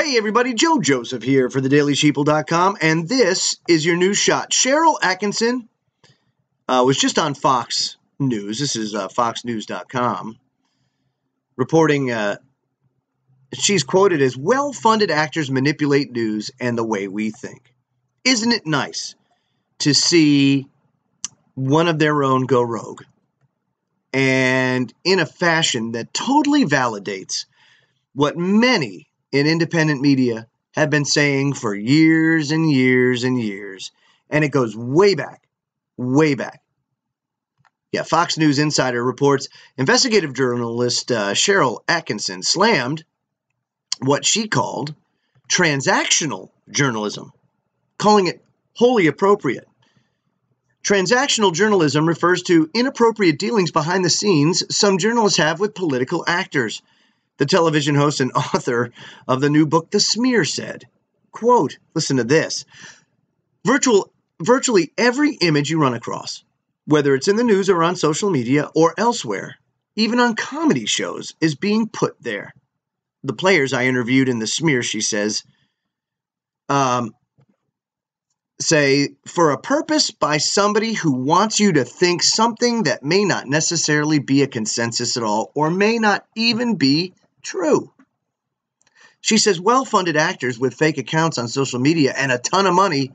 Hey everybody, Joe Joseph here for thedailysheeple.com, and this is your news shot. Cheryl Atkinson was just on Fox News. This is foxnews.com, reporting she's quoted as, well-funded actors manipulate news and the way we think. Isn't it nice to see one of their own go rogue, and in a fashion that totally validates what many in independent media have been saying for years and years and years, and it goes way back, way back. Yeah, Fox News Insider reports investigative journalist Cheryl Atkinson slammed what she called transactional journalism, calling it wholly appropriate. Transactional journalism refers to inappropriate dealings behind the scenes some journalists have with political actors. The television host and author of the new book, The Smear, said, quote, listen to this, virtually every image you run across, whether it's in the news or on social media or elsewhere, even on comedy shows, is being put there. The players I interviewed in The Smear, she says, say, for a purpose by somebody who wants you to think something that may not necessarily be a consensus at all or may not even be true. She says well-funded actors with fake accounts on social media and a ton of money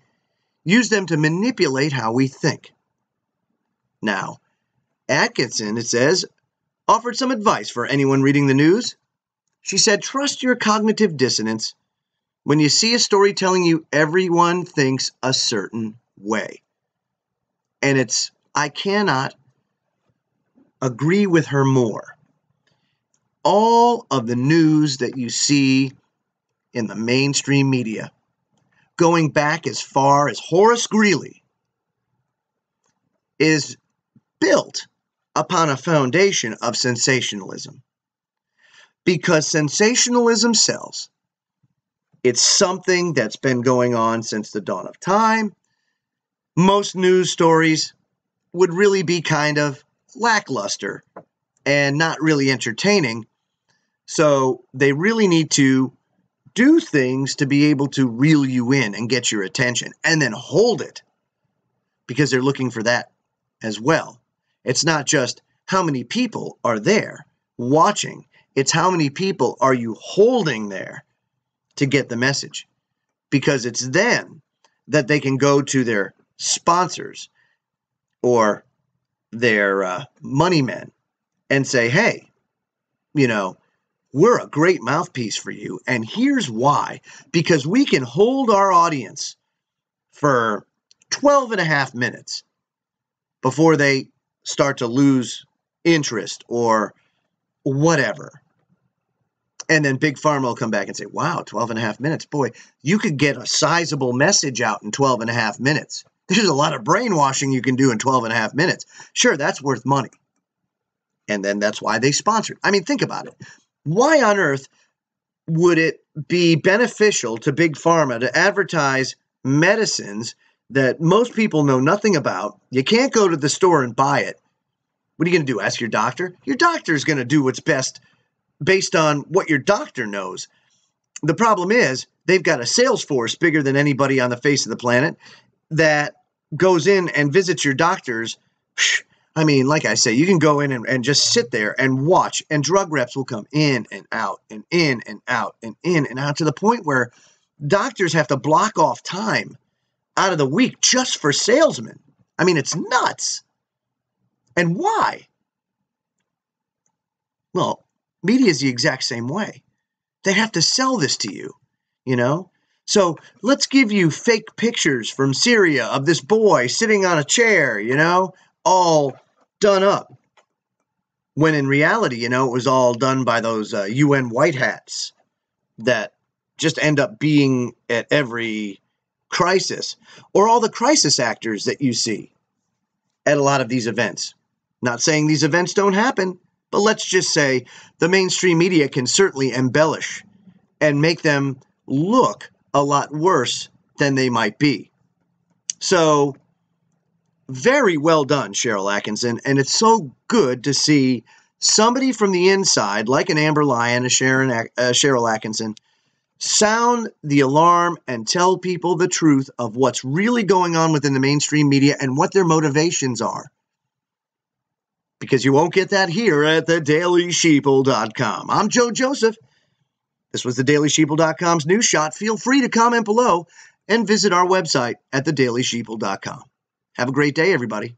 use them to manipulate how we think. Now, Atkinson, it says, offered some advice for anyone reading the news. She said, trust your cognitive dissonance when you see a story telling you everyone thinks a certain way. And I cannot agree with her more. All of the news that you see in the mainstream media, going back as far as Horace Greeley, is built upon a foundation of sensationalism. Because sensationalism sells. It's something that's been going on since the dawn of time. Most news stories would really be kind of lackluster and not really entertaining. So they really need to do things to be able to reel you in and get your attention and then hold it, because they're looking for that as well. It's not just how many people are there watching. It's how many people are you holding there to get the message, because it's then that they can go to their sponsors or their money men and say, hey, we're a great mouthpiece for you, and here's why. Because we can hold our audience for 12 and a half minutes before they start to lose interest or whatever. And then Big Pharma will come back and say, wow, 12 and a half minutes. Boy, you could get a sizable message out in 12 and a half minutes. There's a lot of brainwashing you can do in 12 and a half minutes. Sure, that's worth money. And then that's why they sponsor it. I mean, think about it. Why on earth would it be beneficial to Big Pharma to advertise medicines that most people know nothing about? You can't go to the store and buy it. What are you going to do? Ask your doctor? Your doctor's going to do what's best based on what your doctor knows. The problem is they've got a sales force bigger than anybody on the face of the planet that goes in and visits your doctors. I mean, like I say, you can go in and just sit there and watch, and drug reps will come in and out and in and out and in and out, to the point where doctors have to block off time out of the week just for salesmen. I mean, it's nuts. And why? Well, media is the exact same way. They have to sell this to you, So let's give you fake pictures from Syria of this boy sitting on a chair, all done up. When in reality, it was all done by those UN white hats that just end up being at every crisis, or all the crisis actors that you see at a lot of these events. Not saying these events don't happen, but let's just say the mainstream media can certainly embellish and make them look a lot worse than they might be. So, very well done, Cheryl Atkinson, and it's so good to see somebody from the inside, like an Amber Lyon, a Cheryl Atkinson, sound the alarm and tell people the truth of what's really going on within the mainstream media and what their motivations are. Because you won't get that here at thedailysheeple.com. I'm Joe Joseph. This was thedailysheeple.com's News Shot. Feel free to comment below and visit our website at thedailysheeple.com. Have a great day, everybody.